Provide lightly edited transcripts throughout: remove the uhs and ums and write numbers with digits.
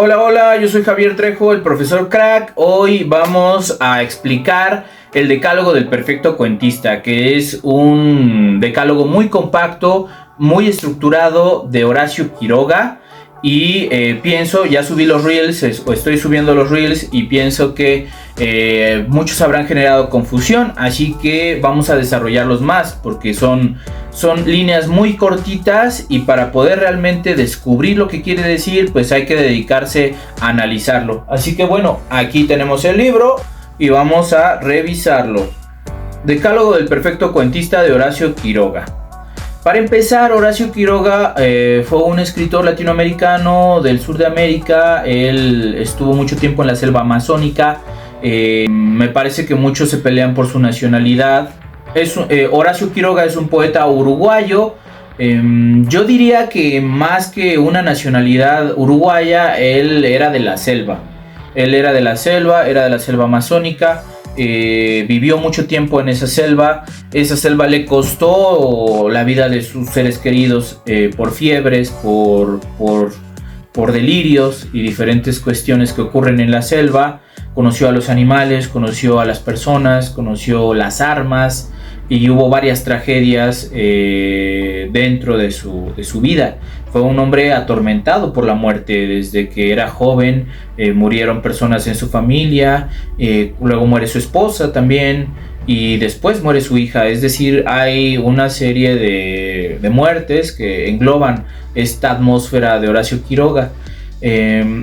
Hola, hola, yo soy Javier Trejo, el profesor Crack. Hoy vamos a explicar el decálogo del perfecto cuentista, que es un decálogo muy compacto, muy estructurado de Horacio Quiroga. Y ya subí los reels, o estoy subiendo los reels, y pienso que muchos habrán generado confusión, así que vamos a desarrollarlos más, porque son líneas muy cortitas, y para poder realmente descubrir lo que quiere decir, pues hay que dedicarse a analizarlo. Así que bueno, aquí tenemos el libro y vamos a revisarlo. Decálogo del perfecto cuentista de Horacio Quiroga. Para empezar, Horacio Quiroga fue un escritor latinoamericano del sur de América. Él estuvo mucho tiempo en la selva amazónica. Me parece que muchos se pelean por su nacionalidad. Horacio Quiroga es un poeta uruguayo. Yo diría que más que una nacionalidad uruguaya, él era de la selva. Era de la selva amazónica. Vivió mucho tiempo en esa selva. Esa selva le costó la vida de sus seres queridos por fiebres, por delirios y diferentes cuestiones que ocurren en la selva. Conoció a los animales, conoció a las personas, conoció las armas, y hubo varias tragedias dentro de su vida. Fue un hombre atormentado por la muerte desde que era joven. Murieron personas en su familia, luego muere su esposa también, y después muere su hija. Es decir, hay una serie de muertes que engloban esta atmósfera de Horacio Quiroga.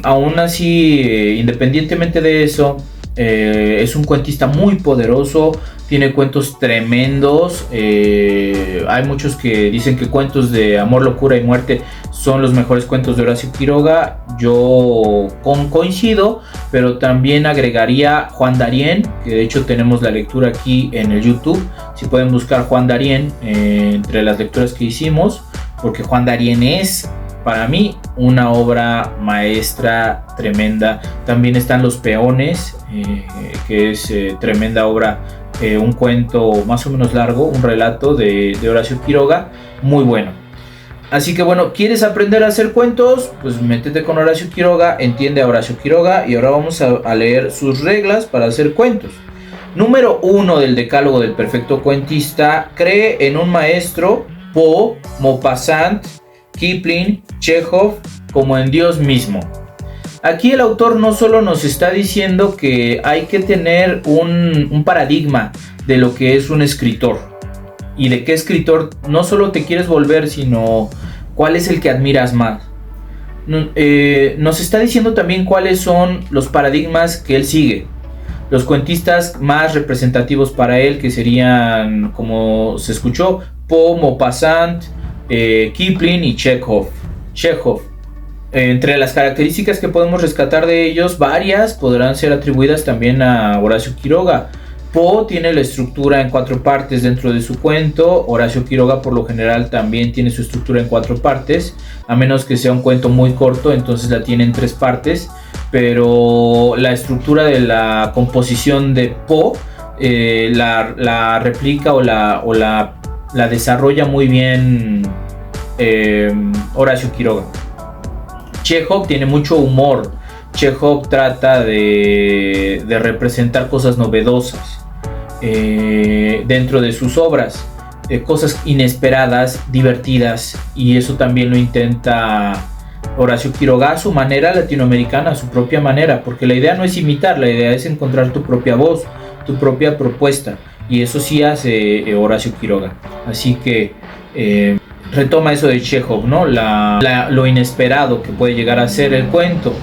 Aún así, independientemente de eso, es un cuentista muy poderoso. Tiene cuentos tremendos. Hay muchos que dicen que cuentos de amor, locura y muerte son los mejores cuentos de Horacio Quiroga. Yo coincido, pero también agregaría Juan Darien, que de hecho tenemos la lectura aquí en el YouTube. Si pueden buscar Juan Darien entre las lecturas que hicimos, porque Juan Darien es, para mí, una obra maestra tremenda. También están Los Peones, que es tremenda obra, un cuento más o menos largo, un relato de Horacio Quiroga, muy bueno. Así que bueno, ¿quieres aprender a hacer cuentos? Pues métete con Horacio Quiroga, entiende a Horacio Quiroga, y ahora vamos a leer sus reglas para hacer cuentos. Número 1 del decálogo del perfecto cuentista: cree en un maestro, Poe, Maupassant, Kipling, Chekhov, como en Dios mismo. Aquí el autor no solo nos está diciendo que hay que tener un paradigma de lo que es un escritor, y de qué escritor no solo te quieres volver, sino cuál es el que admiras más. Nos está diciendo también cuáles son los paradigmas que él sigue, los cuentistas más representativos para él, que serían, como se escuchó, Poe, Maupassant, Kipling y Chekhov. Entre las características que podemos rescatar de ellos, varias podrán ser atribuidas también a Horacio Quiroga. Poe tiene la estructura en 4 partes dentro de su cuento. Horacio Quiroga por lo general también tiene su estructura en 4 partes, a menos que sea un cuento muy corto, entonces la tiene en 3 partes. Pero la estructura de la composición de Poe la replica o la desarrolla muy bien Horacio Quiroga. Chekhov tiene mucho humor. Chekhov trata de representar cosas novedosas dentro de sus obras, cosas inesperadas, divertidas, y eso también lo intenta Horacio Quiroga a su manera latinoamericana, a su propia manera, porque la idea no es imitar, la idea es encontrar tu propia voz, tu propia propuesta, y eso sí hace Horacio Quiroga. Así que retoma eso de Chekhov, ¿no? Lo inesperado que puede llegar a ser el cuento.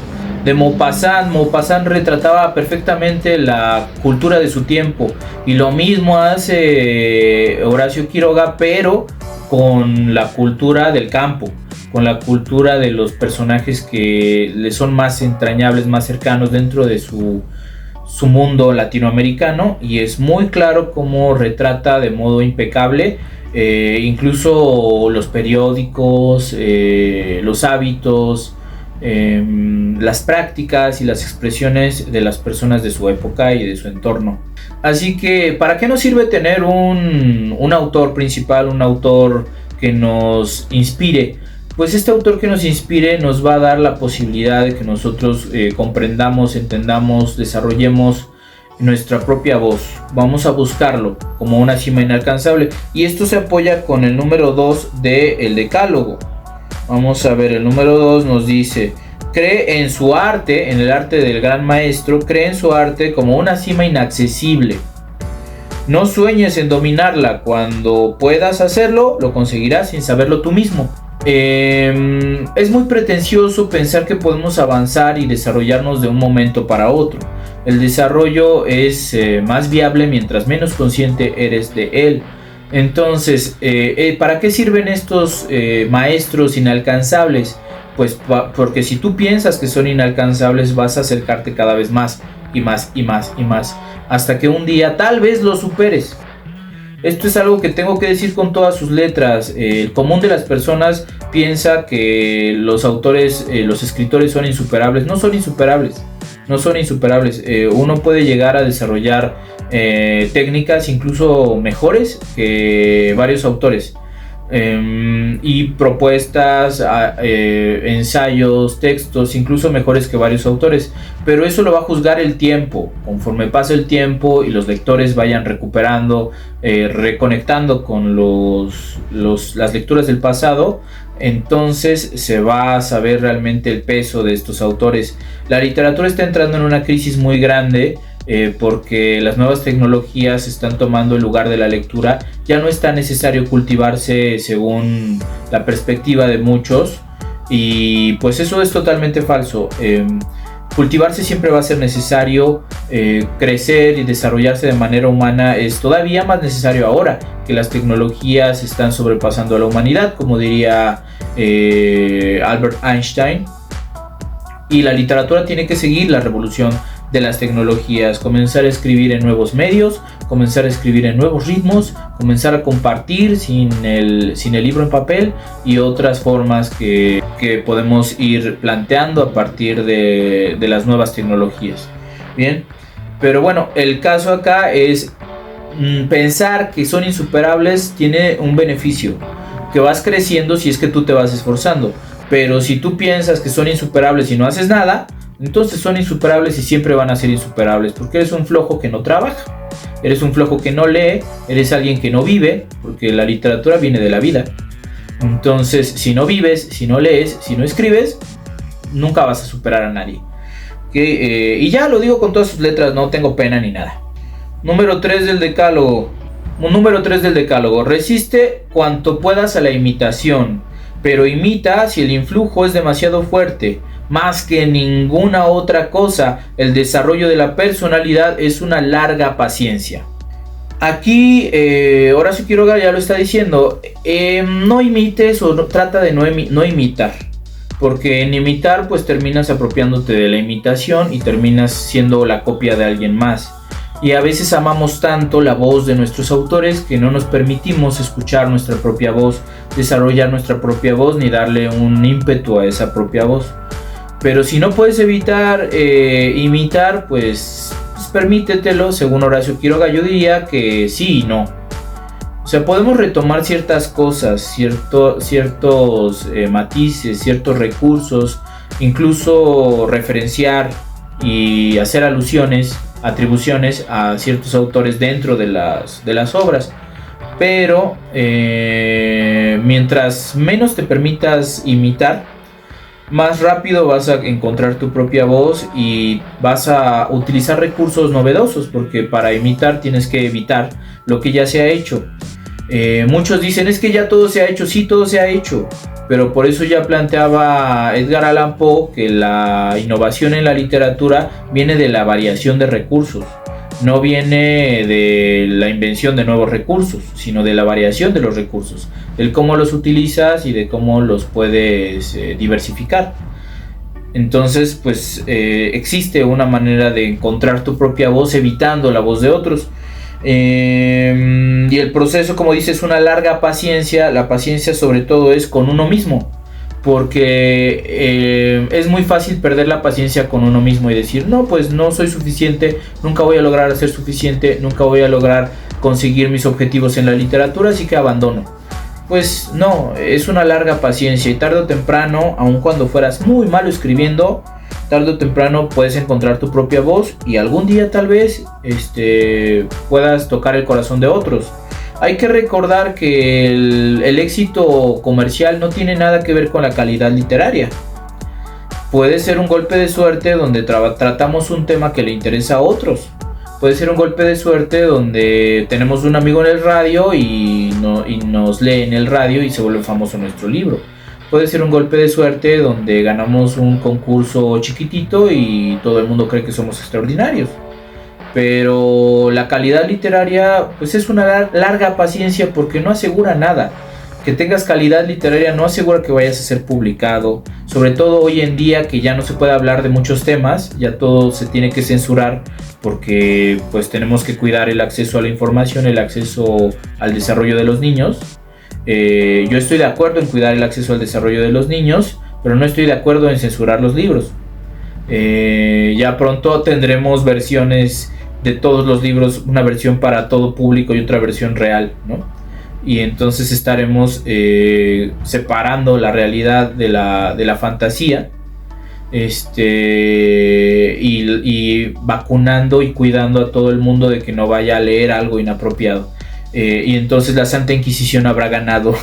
De Maupassant retrataba perfectamente la cultura de su tiempo, y lo mismo hace Horacio Quiroga, pero con la cultura del campo, con la cultura de los personajes que le son más entrañables, más cercanos dentro de su mundo latinoamericano, y es muy claro cómo retrata de modo impecable incluso los periódicos, los hábitos, las prácticas y las expresiones de las personas de su época y de su entorno. Así que, ¿para qué nos sirve tener un autor principal, un autor que nos inspire? pues este autor que nos inspire nos va a dar la posibilidad de que nosotros comprendamos, entendamos, desarrollemos nuestra propia voz. Vamos a buscarlo como una cima inalcanzable, y esto se apoya con el número 2 del Decálogo. Vamos a ver, el número 2 nos dice: cree en su arte, en el arte del gran maestro, cree en su arte como una cima inaccesible. No sueñes en dominarla, cuando puedas hacerlo, lo conseguirás sin saberlo tú mismo. Es muy pretencioso pensar que podemos avanzar y desarrollarnos de un momento para otro. El desarrollo es más viable mientras menos consciente eres de él. Entonces, ¿para qué sirven estos maestros inalcanzables? Pues porque si tú piensas que son inalcanzables, vas a acercarte cada vez más y más y más y más, hasta que un día tal vez lo superes. Esto es algo que tengo que decir con todas sus letras. El común de las personas piensa que los autores, los escritores son insuperables. No son insuperables. No son insuperables. Uno puede llegar a desarrollar técnicas incluso mejores que varios autores. Y propuestas, ensayos, textos incluso mejores que varios autores, pero eso lo va a juzgar el tiempo. Conforme pase el tiempo y los lectores vayan recuperando, reconectando con las lecturas del pasado, entonces se va a saber realmente el peso de estos autores. La literatura está entrando en una crisis muy grande, porque las nuevas tecnologías están tomando el lugar de la lectura. Ya no es tan necesario cultivarse según la perspectiva de muchos, y pues eso es totalmente falso. Cultivarse siempre va a ser necesario. Crecer y desarrollarse de manera humana es todavía más necesario ahora que las tecnologías están sobrepasando a la humanidad, como diría Albert Einstein. Y la literatura tiene que seguir la revolución de las tecnologías, comenzar a escribir en nuevos medios, comenzar a escribir en nuevos ritmos, comenzar a compartir sin el libro en papel, y otras formas que podemos ir planteando a partir de las nuevas tecnologías. Bien, pero bueno, el caso acá es pensar que son insuperables. Tiene un beneficio, que vas creciendo si es que tú te vas esforzando. Pero si tú piensas que son insuperables y no haces nada, entonces son insuperables y siempre van a ser insuperables, porque eres un flojo que no trabaja, eres un flojo que no lee, eres alguien que no vive, porque la literatura viene de la vida. Entonces, si no vives, si no lees, si no escribes, nunca vas a superar a nadie. Y ya lo digo con todas sus letras, no tengo pena ni nada. Número 3 del Decálogo. Número 3 del Decálogo: resiste cuanto puedas a la imitación, pero imita si el influjo es demasiado fuerte. Más que ninguna otra cosa, el desarrollo de la personalidad es una larga paciencia. Aquí Horacio Quiroga ya lo está diciendo. No imites, o trata de no imitar, porque en imitar pues terminas apropiándote de la imitación y terminas siendo la copia de alguien más. Y a veces amamos tanto la voz de nuestros autores que no nos permitimos escuchar nuestra propia voz, desarrollar nuestra propia voz, ni darle un ímpetu a esa propia voz. Pero si no puedes evitar imitar, pues permítetelo. Según Horacio Quiroga, yo diría que sí y no. O sea, podemos retomar ciertas cosas, ciertos matices, ciertos recursos, incluso referenciar y hacer atribuciones a ciertos autores dentro de las obras. Pero mientras menos te permitas imitar, más rápido vas a encontrar tu propia voz y vas a utilizar recursos novedosos, porque para imitar tienes que evitar lo que ya se ha hecho. Muchos dicen: es que ya todo se ha hecho. Sí, todo se ha hecho, pero por eso ya planteaba Edgar Allan Poe que la innovación en la literatura viene de la variación de recursos. No viene de la invención de nuevos recursos, sino de la variación de los recursos, del cómo los utilizas y de cómo los puedes diversificar. Entonces, pues existe una manera de encontrar tu propia voz evitando la voz de otros. Y el proceso, como dice, es una larga paciencia. La paciencia sobre todo es con uno mismo, porque es muy fácil perder la paciencia con uno mismo y decir: no, pues no soy suficiente, nunca voy a lograr ser suficiente, nunca voy a lograr conseguir mis objetivos en la literatura, así que abandono. Pues no, es una larga paciencia y tarde o temprano, aun cuando fueras muy malo escribiendo, tarde o temprano puedes encontrar tu propia voz y algún día tal vez puedas tocar el corazón de otros. Hay que recordar que el éxito comercial no tiene nada que ver con la calidad literaria. Puede ser un golpe de suerte donde tratamos un tema que le interesa a otros. Puede ser un golpe de suerte donde tenemos un amigo en el radio y nos lee en el radio y se vuelve famoso nuestro libro. Puede ser un golpe de suerte donde ganamos un concurso chiquitito y todo el mundo cree que somos extraordinarios. Pero la calidad literaria pues es una larga paciencia porque no asegura nada. Que tengas calidad literaria no asegura que vayas a ser publicado. Sobre todo hoy en día que ya no se puede hablar de muchos temas, ya todo se tiene que censurar porque pues tenemos que cuidar el acceso a la información, el acceso al desarrollo de los niños. Yo estoy de acuerdo en cuidar el acceso al desarrollo de los niños, pero no estoy de acuerdo en censurar los libros. Ya pronto tendremos versiones de todos los libros, una versión para todo público y otra versión real, ¿no? Y entonces estaremos separando la realidad de la fantasía, y vacunando y cuidando a todo el mundo de que no vaya a leer algo inapropiado. Y entonces la Santa Inquisición habrá ganado.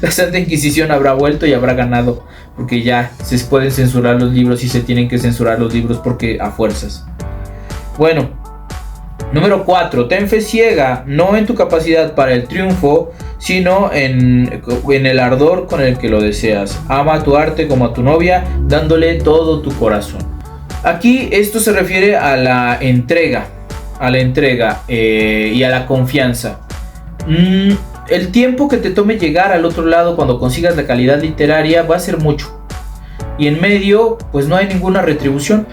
La Santa Inquisición habrá vuelto y habrá ganado, porque ya se pueden censurar los libros y se tienen que censurar los libros porque a fuerzas. Bueno, número 4. Ten fe ciega, no en tu capacidad para el triunfo, sino en el ardor con el que lo deseas. Ama a tu arte como a tu novia, dándole todo tu corazón. Aquí esto se refiere a la entrega, y a la confianza. El tiempo que te tome llegar al otro lado cuando consigas la calidad literaria va a ser mucho. Y en medio, pues no hay ninguna retribución.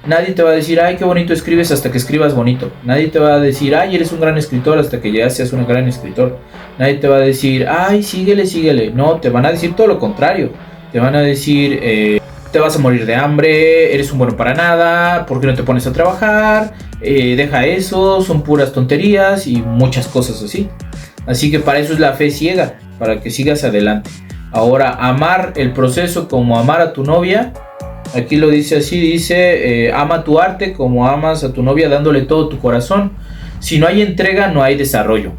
Nadie te va a decir, ay, qué bonito escribes hasta que escribas bonito. Nadie te va a decir, ay, eres un gran escritor hasta que ya seas un gran escritor. Nadie te va a decir, ay, síguele. No, te van a decir todo lo contrario. Te van a decir, te vas a morir de hambre, eres un bueno para nada, ¿por qué no te pones a trabajar? Deja eso, son puras tonterías y muchas cosas así. Así que para eso es la fe ciega, para que sigas adelante. Ahora, amar el proceso como amar a tu novia. Aquí lo dice así, dice, ama tu arte como amas a tu novia dándole todo tu corazón. Si no hay entrega, no hay desarrollo.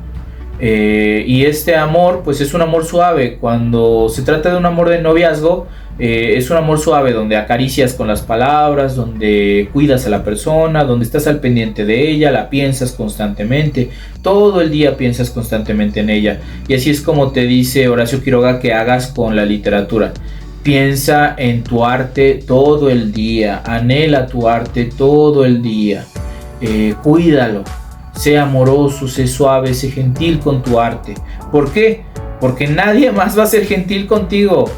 Y este amor, pues es un amor suave. Cuando se trata de un amor de noviazgo, es un amor suave donde acaricias con las palabras, donde cuidas a la persona, donde estás al pendiente de ella, la piensas constantemente. Todo el día piensas constantemente en ella. Y así es como te dice Horacio Quiroga que hagas con la literatura. Piensa en tu arte todo el día, anhela tu arte todo el día, cuídalo, sé amoroso, sé suave, sé gentil con tu arte. ¿Por qué? Porque nadie más va a ser gentil contigo,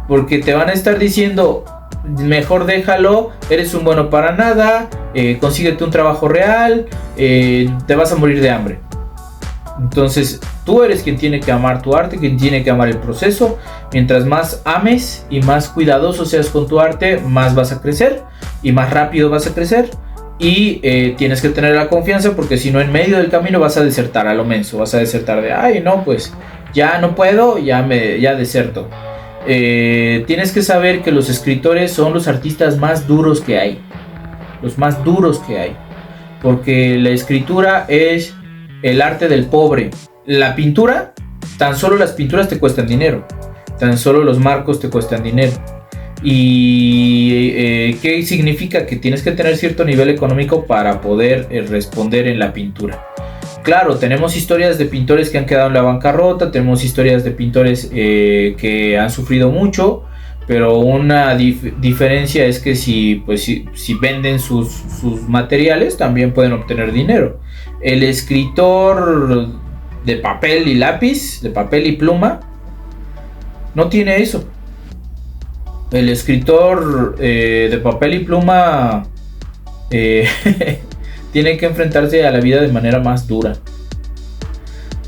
porque te van a estar diciendo, mejor déjalo, eres un bueno para nada, consíguete un trabajo real, te vas a morir de hambre. Entonces tú eres quien tiene que amar tu arte, quien tiene que amar el proceso. Mientras más ames y más cuidadoso seas con tu arte, más vas a crecer y más rápido vas a crecer. Y tienes que tener la confianza, porque si no, en medio del camino vas a desertar a lo menso. Vas a desertar de, ay no, pues ya no puedo, ya deserto. Tienes que saber que los escritores son los artistas más duros que hay. Los más duros que hay. Porque la escritura es el arte del pobre. La pintura, tan solo las pinturas te cuestan dinero. Tan solo los marcos te cuestan dinero. ¿Y qué significa? Que tienes que tener cierto nivel económico para poder responder en la pintura. Claro, tenemos historias de pintores que han quedado en la bancarrota, tenemos historias de pintores que han sufrido mucho, pero una diferencia es que si venden sus materiales, también pueden obtener dinero. El escritor de papel y lápiz, de papel y pluma, no tiene eso. El escritor de papel y pluma tiene que enfrentarse a la vida de manera más dura.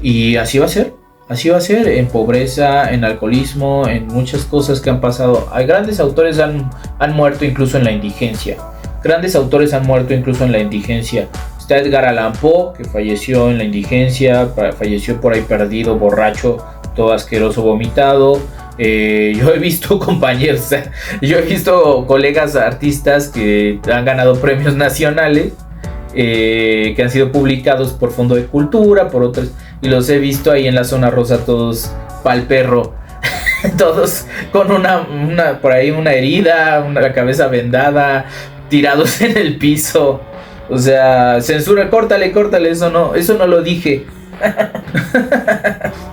Y así va a ser. Así va a ser en pobreza, en alcoholismo, en muchas cosas que han pasado. Hay grandes autores han muerto incluso en la indigencia. Grandes autores han muerto incluso en la indigencia. Está Edgar Allan Poe, que falleció en la indigencia, falleció por ahí perdido, borracho, todo asqueroso, vomitado. Yo he visto compañeros, yo he visto colegas artistas que han ganado premios nacionales, que han sido publicados por Fondo de Cultura, por otros, y los he visto ahí en la zona rosa, todos pa'l perro, todos con por ahí una herida, la cabeza vendada, tirados en el piso. O sea, censura, córtale, eso no lo dije.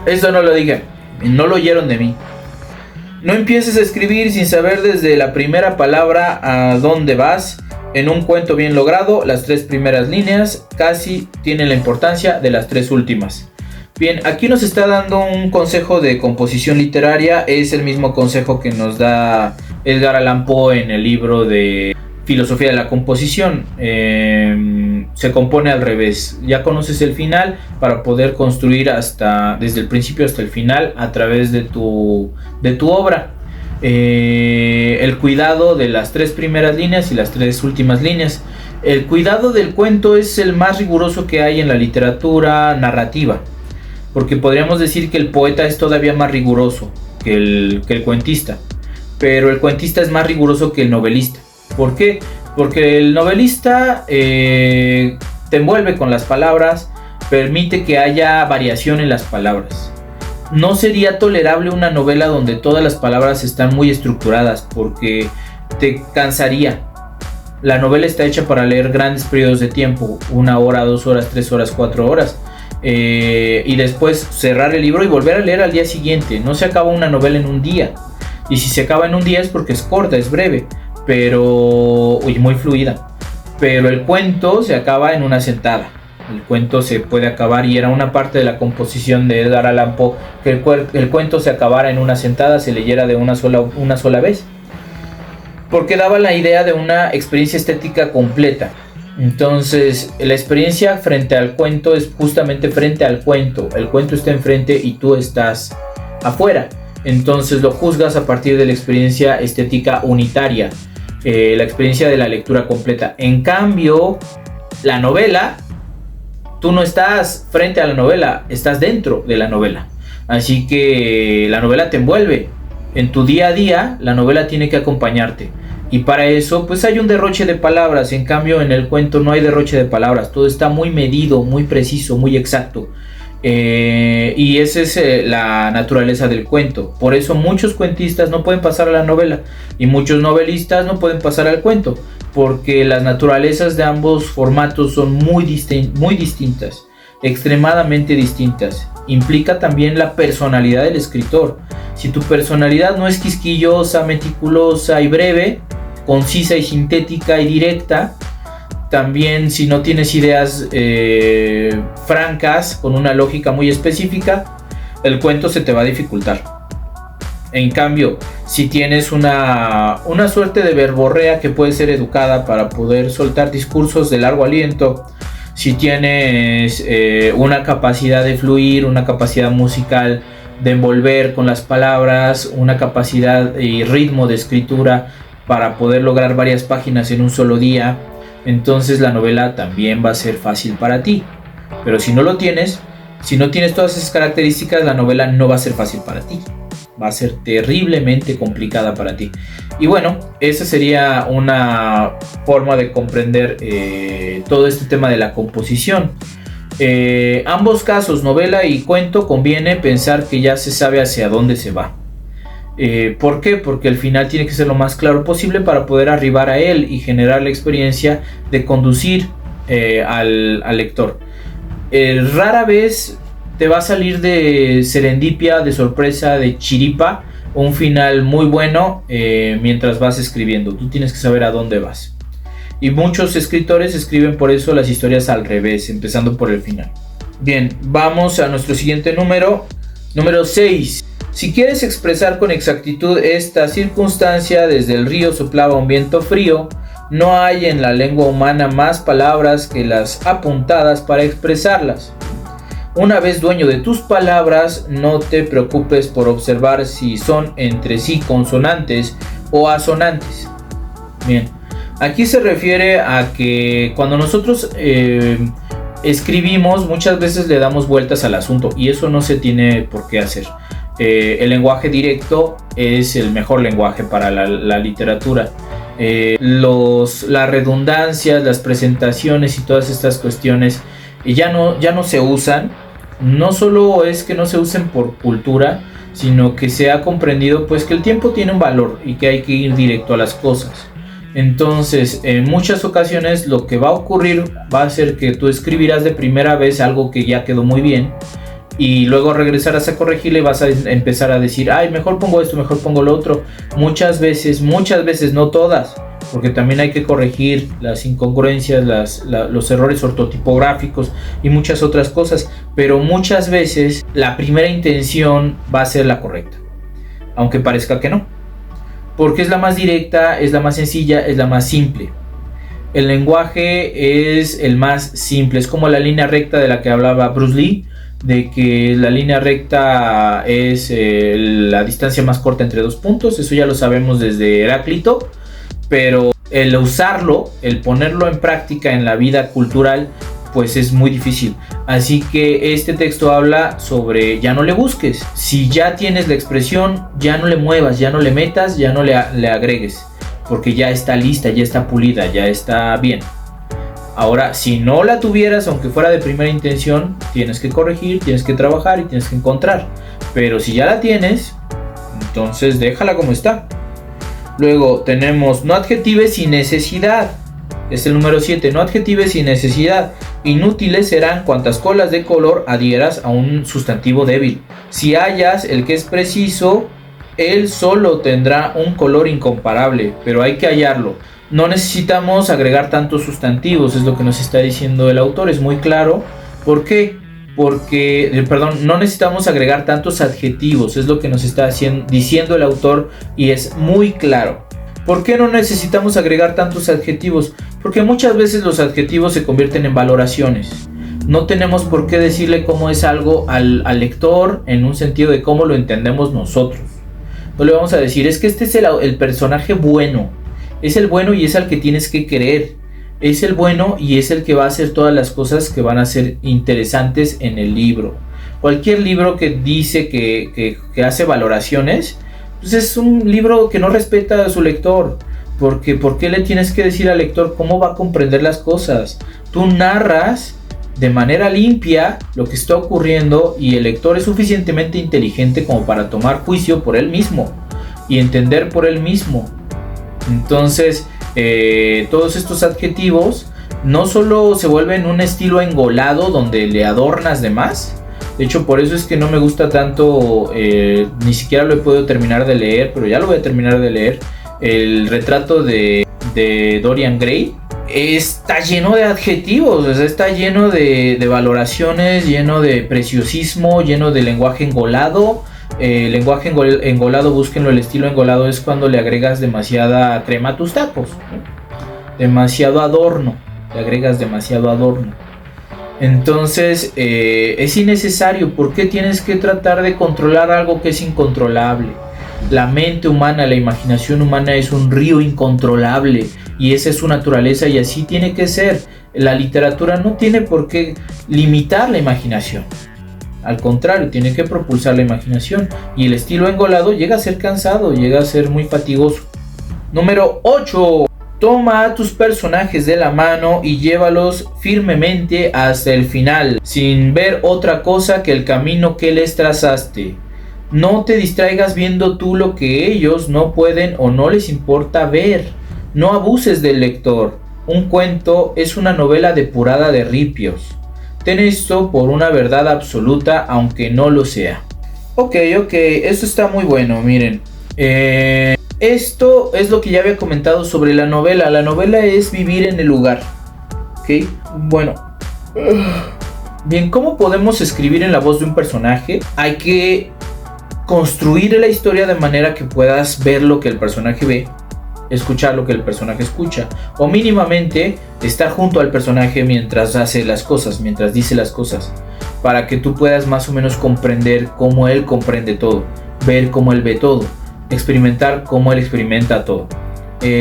Eso no lo dije. No lo oyeron de mí. No empieces a escribir sin saber desde la primera palabra a dónde vas. En un cuento bien logrado, las 3 primeras líneas casi tienen la importancia de las 3 últimas. Bien, aquí nos está dando un consejo de composición literaria. Es el mismo consejo que nos da Edgar Allan Poe en el libro de Filosofía de la composición. Se compone al revés. Ya conoces el final para poder construir desde el principio hasta el final a través de tu obra. El cuidado de las 3 primeras líneas y las 3 últimas líneas. El cuidado del cuento es el más riguroso que hay en la literatura narrativa, porque podríamos decir que el poeta es todavía más riguroso que el cuentista, pero el cuentista es más riguroso que el novelista. ¿Por qué? Porque el novelista te envuelve con las palabras, permite que haya variación en las palabras. No sería tolerable una novela donde todas las palabras están muy estructuradas, porque te cansaría. La novela está hecha para leer grandes periodos de tiempo, 1 hora, 2 horas, 3 horas, 4 horas. Y después cerrar el libro y volver a leer al día siguiente. No se acaba una novela en un día. Y si se acaba en un día es porque es corta, es breve, pero muy fluida. Pero el cuento se acaba en una sentada. El cuento se puede acabar, y era una parte de la composición de Edgar Allan Poe, que el cuento se acabara en una sentada, se leyera de una sola vez, porque daba la idea de una experiencia estética completa. Entonces la experiencia frente al cuento es justamente frente al cuento. El cuento está enfrente y tú estás afuera. Entonces lo juzgas a partir de la experiencia estética unitaria, la experiencia de la lectura completa. En cambio, la novela, tú no estás frente a la novela, estás dentro de la novela. Así que la novela te envuelve. En tu día a día, la novela tiene que acompañarte. Y para eso, pues hay un derroche de palabras. En cambio, en el cuento no hay derroche de palabras. Todo está muy medido, muy preciso, muy exacto. Y esa es la naturaleza del cuento. Por eso muchos cuentistas no pueden pasar a la novela, y muchos novelistas no pueden pasar al cuento, porque las naturalezas de ambos formatos son muy distintas, extremadamente distintas. Implica también la personalidad del escritor. Si tu personalidad no es quisquillosa, meticulosa y breve, concisa y sintética y directa, también si no tienes ideas francas, con una lógica muy específica, el cuento se te va a dificultar. En cambio, si tienes una suerte de verborrea que puede ser educada para poder soltar discursos de largo aliento, si tienes una capacidad de fluir, una capacidad musical de envolver con las palabras, una capacidad y ritmo de escritura para poder lograr varias páginas en un solo día, entonces la novela también va a ser fácil para ti. Pero si no lo tienes, si no tienes todas esas características, la novela no va a ser fácil para ti. Va a ser terriblemente complicada para ti. Y bueno, esa sería una forma de comprender todo este tema de la composición. Ambos casos, novela y cuento, conviene pensar que ya se sabe hacia dónde se va. ¿Por qué? Porque el final tiene que ser lo más claro posible para poder arribar a él y generar la experiencia de conducir al lector. Rara vez te va a salir de serendipia, de sorpresa, de chiripa, un final muy bueno mientras vas escribiendo. Tú tienes que saber a dónde vas. Y muchos escritores escriben por eso las historias al revés, empezando por el final. Bien, vamos a nuestro siguiente número 6. Si quieres expresar con exactitud esta circunstancia, desde el río soplaba un viento frío, no hay en la lengua humana más palabras que las apuntadas para expresarlas. Una vez dueño de tus palabras, no te preocupes por observar si son entre sí consonantes o asonantes. Bien, Aquí se refiere a que cuando nosotros escribimos, muchas veces le damos vueltas al asunto y eso no se tiene por qué hacer. El lenguaje directo es el mejor lenguaje para la literatura. Las redundancias, las presentaciones y todas estas cuestiones ya no se usan. No solo es que no se usen por cultura, sino que se ha comprendido pues que el tiempo tiene un valor y que hay que ir directo a las cosas. Entonces, en muchas ocasiones lo que va a ocurrir va a ser que tú escribirás de primera vez algo que ya quedó muy bien y luego regresarás a corregirle y vas a empezar a decir, ay, mejor pongo esto, mejor pongo lo otro. Muchas veces, no todas, porque también hay que corregir las incongruencias, los errores ortotipográficos y muchas otras cosas, pero muchas veces la primera intención va a ser la correcta, aunque parezca que no. Porque es la más directa, es la más sencilla, es la más simple. El lenguaje es el más simple, es como la línea recta de la que hablaba Bruce Lee, de que la línea recta es la distancia más corta entre dos puntos. Eso ya lo sabemos desde Heráclito, pero el usarlo, el ponerlo en práctica en la vida cultural, pues es muy difícil. Así que este texto habla sobre ya no le busques. Si ya tienes la expresión, ya no le muevas, ya no le metas, ya no le agregues, porque ya está lista, ya está pulida, ya está bien. Ahora, si no la tuvieras, aunque fuera de primera intención, tienes que corregir, tienes que trabajar y tienes que encontrar. Pero si ya la tienes, entonces déjala como está. Luego tenemos no adjetives sin necesidad. Es el número 7, no adjetives sin necesidad. Inútiles serán cuantas colas de color adhieras a un sustantivo débil. Si hallas el que es preciso, él solo tendrá un color incomparable, pero hay que hallarlo. No necesitamos agregar tantos sustantivos, es lo que nos está diciendo el autor, es muy claro. ¿Por qué? No necesitamos agregar tantos adjetivos, es lo que nos está diciendo el autor y es muy claro. ¿Por qué no necesitamos agregar tantos adjetivos? Porque muchas veces los adjetivos se convierten en valoraciones. No tenemos por qué decirle cómo es algo al lector en un sentido de cómo lo entendemos nosotros. No le vamos a decir, es que este es el personaje bueno. Es el bueno y es al que tienes que querer. Es el bueno y es el que va a hacer todas las cosas que van a ser interesantes en el libro. Cualquier libro que dice que hace valoraciones, pues es un libro que no respeta a su lector. Porque ¿por qué le tienes que decir al lector cómo va a comprender las cosas? Tú narras de manera limpia lo que está ocurriendo y el lector es suficientemente inteligente como para tomar juicio por él mismo y entender por él mismo. Entonces, todos estos adjetivos no solo se vuelven un estilo engolado donde le adornas de más. De hecho, por eso es que no me gusta tanto, ni siquiera lo he podido terminar de leer, pero ya lo voy a terminar de leer, el retrato de Dorian Gray. Está lleno de adjetivos, o sea, está lleno de valoraciones, lleno de preciosismo, lleno de lenguaje engolado. Lenguaje engolado, búsquenlo, el estilo engolado es cuando le agregas demasiada crema a tus tacos, ¿no? Demasiado adorno, le agregas demasiado adorno. Entonces es innecesario. ¿Por qué tienes que tratar de controlar algo que es incontrolable? La mente humana, la imaginación humana es un río incontrolable y esa es su naturaleza y así tiene que ser. La literatura no tiene por qué limitar la imaginación. Al contrario, tiene que propulsar la imaginación. Y el estilo engolado llega a ser cansado, llega a ser muy fatigoso. Número 8. Toma a tus personajes de la mano y llévalos firmemente hasta el final, sin ver otra cosa que el camino que les trazaste. No te distraigas viendo tú lo que ellos no pueden o no les importa ver. No abuses del lector. Un cuento es una novela depurada de ripios. Ten esto por una verdad absoluta, aunque no lo sea. Ok, esto está muy bueno, miren. Esto es lo que ya había comentado sobre la novela. La novela es vivir en el lugar. Ok, bueno. Bien, ¿cómo podemos escribir en la voz de un personaje? Hay que construir la historia de manera que puedas ver lo que el personaje ve, escuchar lo que el personaje escucha, o mínimamente estar junto al personaje mientras hace las cosas, mientras dice las cosas, para que tú puedas más o menos comprender cómo él comprende todo, ver cómo él ve todo, experimentar cómo él experimenta todo.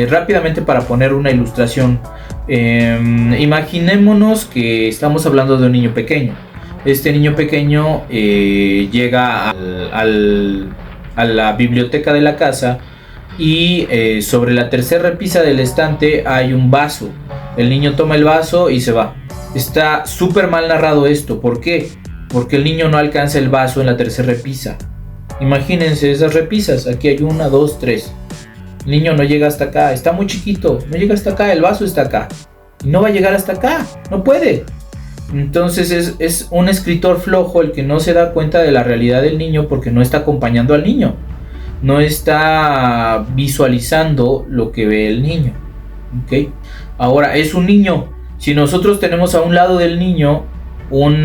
Rápidamente, para poner una ilustración, imaginémonos que estamos hablando de un niño pequeño. Este niño pequeño llega a la biblioteca de la casa y sobre la tercera repisa del estante hay un vaso. El niño toma el vaso y se va. Está súper mal narrado esto. ¿Por qué? Porque el niño no alcanza el vaso en la tercera repisa. Imagínense esas repisas. Aquí hay 1, 2, 3. El niño no llega hasta acá. Está muy chiquito. No llega hasta acá. El vaso está acá. Y no va a llegar hasta acá. No puede. Entonces es un escritor flojo el que no se da cuenta de la realidad del niño, porque no está acompañando al niño. No está visualizando lo que ve el niño. ¿Okay? Ahora, es un niño. Si nosotros tenemos a un lado del niño un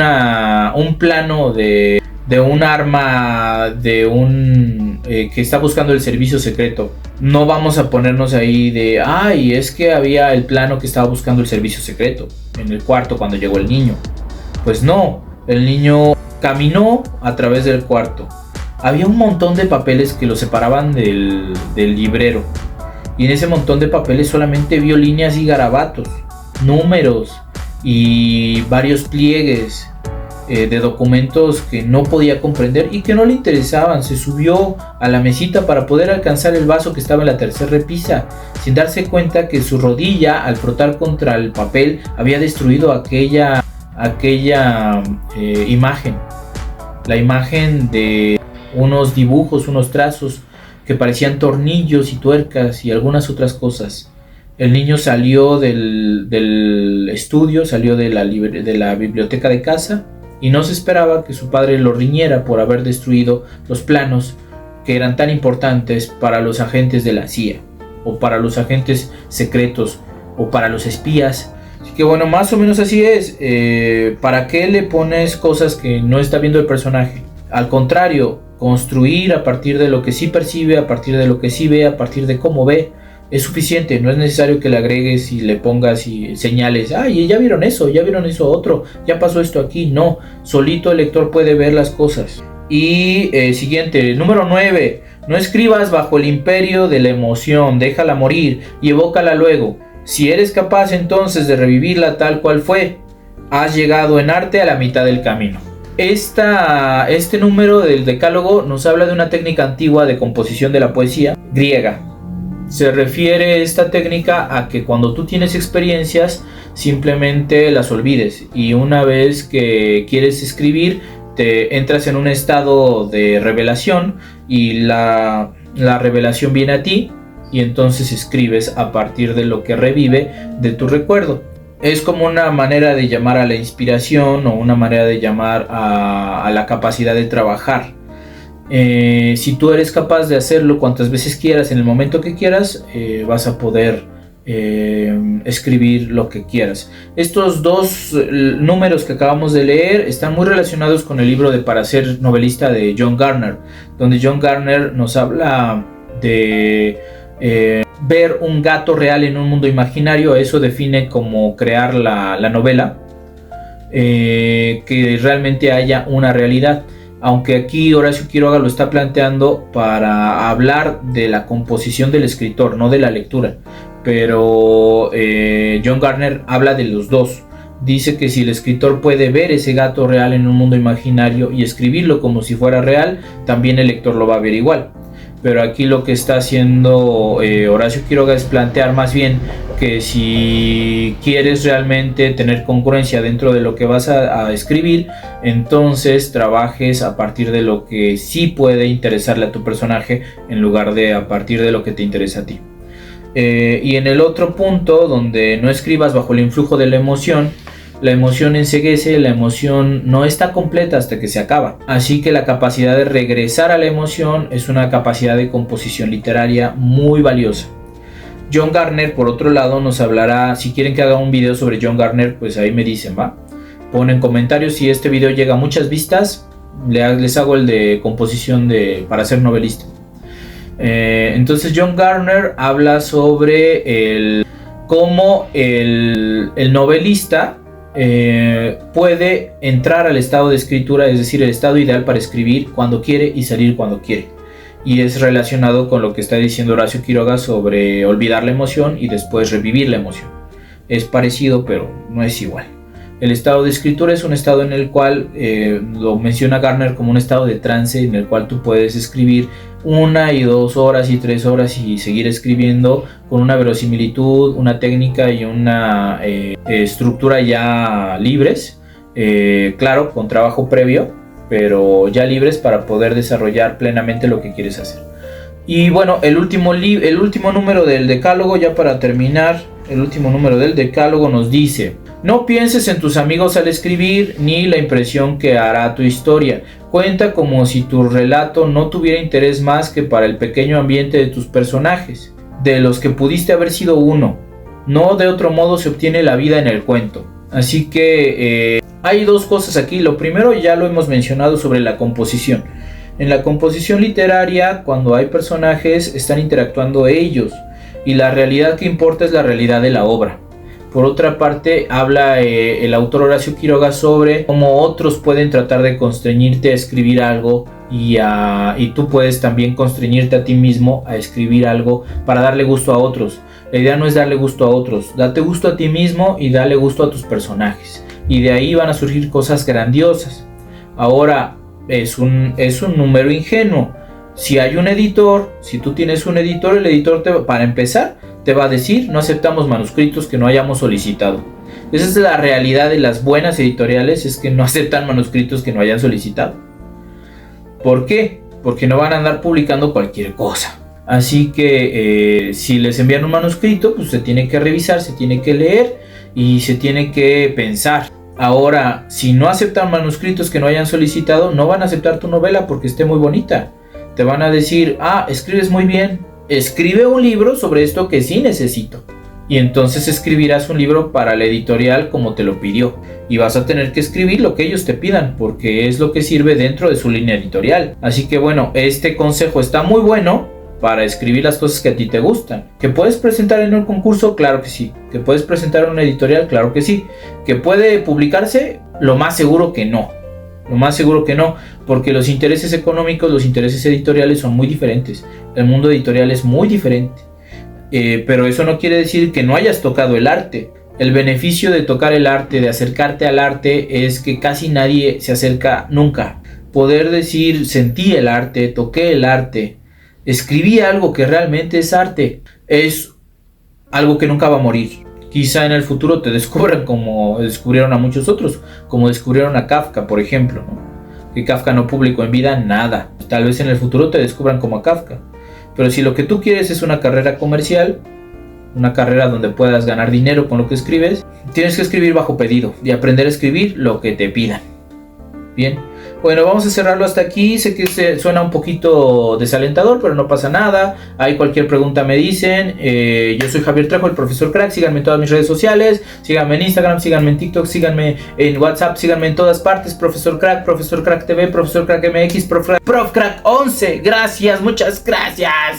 plano de un arma, de un que está buscando el servicio secreto, no vamos a ponernos ahí de ay, es que había el plano que estaba buscando el servicio secreto en el cuarto cuando llegó el niño. Pues no, el niño caminó a través del cuarto. Había un montón de papeles que lo separaban del librero, y en ese montón de papeles solamente vio líneas y garabatos, números y varios pliegues de documentos que no podía comprender y que no le interesaban. Se subió a la mesita para poder alcanzar el vaso que estaba en la tercera repisa, sin darse cuenta que su rodilla, al frotar contra el papel, había destruido aquella imagen. La imagen de unos dibujos, unos trazos que parecían tornillos y tuercas y algunas otras cosas. El niño salió del estudio, salió de la biblioteca de casa, y no se esperaba que su padre lo riñera por haber destruido los planos que eran tan importantes para los agentes de la CIA, o para los agentes secretos, o para los espías. Así que bueno, más o menos así es. ¿Para qué le pones cosas que no está viendo el personaje? Al contrario, construir a partir de lo que sí percibe, a partir de lo que sí ve, a partir de cómo ve, es suficiente. No es necesario que le agregues y le pongas y señales. Ay, ya vieron eso otro, ya pasó esto aquí. No, solito el lector puede ver las cosas. Y siguiente, número 9. No escribas bajo el imperio de la emoción, déjala morir y evócala luego. Si eres capaz entonces de revivirla tal cual fue, has llegado en arte a la mitad del camino. Este número del decálogo nos habla de una técnica antigua de composición de la poesía griega. Se refiere esta técnica a que cuando tú tienes experiencias, simplemente las olvides, y una vez que quieres escribir, te entras en un estado de revelación, y la revelación viene a ti, y entonces escribes a partir de lo que revive de tu recuerdo. Es como una manera de llamar a la inspiración, o una manera de llamar a la capacidad de trabajar. Si tú eres capaz de hacerlo cuantas veces quieras, en el momento que quieras, vas a poder escribir lo que quieras. Estos dos números que acabamos de leer están muy relacionados con el libro de Para ser novelista de John Garner, donde John Garner nos habla de ver un gato real en un mundo imaginario. Eso define como crear la novela, que realmente haya una realidad. Aunque aquí Horacio Quiroga lo está planteando para hablar de la composición del escritor, no de la lectura. Pero John Garner habla de los dos. Dice que si el escritor puede ver ese gato real en un mundo imaginario y escribirlo como si fuera real, también el lector lo va a ver igual. Pero aquí lo que está haciendo Horacio Quiroga es plantear más bien que si quieres realmente tener congruencia dentro de lo que vas a escribir, entonces trabajes a partir de lo que sí puede interesarle a tu personaje, en lugar de a partir de lo que te interesa a ti. Y en el otro punto, donde no escribas bajo el influjo de la emoción enceguece, la emoción no está completa hasta que se acaba. Así que la capacidad de regresar a la emoción es una capacidad de composición literaria muy valiosa. John Garner, por otro lado, nos hablará. Si quieren que haga un video sobre John Garner, pues ahí me dicen, ¿va? Ponen comentarios. Si este video llega a muchas vistas, les hago el de composición para ser novelista. Entonces John Garner habla sobre cómo el novelista puede entrar al estado de escritura, es decir, el estado ideal para escribir cuando quiere y salir cuando quiere. y es relacionado con lo que está diciendo Horacio Quiroga sobre olvidar la emoción y después revivir la emoción. Es parecido, pero no es igual. El estado de escritura es un estado en el cual, lo menciona Gardner como un estado de trance, en el cual tú puedes escribir 1 y 2 horas y 3 horas y seguir escribiendo con una verosimilitud, una técnica y una estructura ya libres, claro, con trabajo previo, pero ya libres para poder desarrollar plenamente lo que quieres hacer. Y bueno, el último número del decálogo, ya para terminar, el último número del decálogo nos dice: no pienses en tus amigos al escribir, ni la impresión que hará tu historia. Cuenta como si tu relato no tuviera interés más que para el pequeño ambiente de tus personajes, de los que pudiste haber sido uno. No de otro modo se obtiene la vida en el cuento. Así que hay dos cosas aquí. Lo primero ya lo hemos mencionado sobre la composición. En la composición literaria, cuando hay personajes, están interactuando ellos, y la realidad que importa es la realidad de la obra. Por otra parte, habla el autor Horacio Quiroga sobre cómo otros pueden tratar de constreñirte a escribir algo y tú puedes también constreñirte a ti mismo a escribir algo para darle gusto a otros. La idea no es darle gusto a otros, date gusto a ti mismo y dale gusto a tus personajes. Y de ahí van a surgir cosas grandiosas. Ahora, es un número ingenuo. Si hay un editor, si tú tienes un editor, el editor para empezar te va a decir: no aceptamos manuscritos que no hayamos solicitado. Esa es la realidad de las buenas editoriales, es que no aceptan manuscritos que no hayan solicitado. ¿Por qué? Porque no van a andar publicando cualquier cosa. Así que si les envían un manuscrito, pues se tiene que revisar, se tiene que leer y se tiene que pensar. Ahora, si no aceptan manuscritos que no hayan solicitado, no van a aceptar tu novela porque esté muy bonita. Te van a decir: escribes muy bien, escribe un libro sobre esto que sí necesito. Y entonces escribirás un libro para la editorial como te lo pidió. Y vas a tener que escribir lo que ellos te pidan, porque es lo que sirve dentro de su línea editorial. Así que bueno, este consejo está muy bueno para escribir las cosas que a ti te gustan. ¿Que puedes presentar en un concurso? Claro que sí. ¿Que puedes presentar en una editorial? Claro que sí. ¿Que puede publicarse? Lo más seguro que no. Lo más seguro que no, porque los intereses económicos, los intereses editoriales son muy diferentes. El mundo editorial es muy diferente. Pero eso no quiere decir que no hayas tocado el arte. El beneficio de tocar el arte, de acercarte al arte, es que casi nadie se acerca nunca. Poder decir: sentí el arte, toqué el arte, escribí algo que realmente es arte, es algo que nunca va a morir. Quizá en el futuro te descubran como descubrieron a muchos otros, como descubrieron a Kafka, por ejemplo, ¿no? Que Kafka no publicó en vida nada. Tal vez en el futuro te descubran como a Kafka. Pero si lo que tú quieres es una carrera comercial, una carrera donde puedas ganar dinero con lo que escribes, tienes que escribir bajo pedido y aprender a escribir lo que te pidan. Bien, bueno, vamos a cerrarlo hasta aquí. Sé que suena un poquito desalentador, pero no pasa nada. Hay cualquier pregunta me dicen. Yo soy Javier Trejo, el profesor crack. Síganme en todas mis redes sociales. Síganme en Instagram, síganme en TikTok, síganme en WhatsApp, síganme en todas partes. Profesor Crack TV, Profesor Crack MX, Prof Crack 11. Gracias, muchas gracias.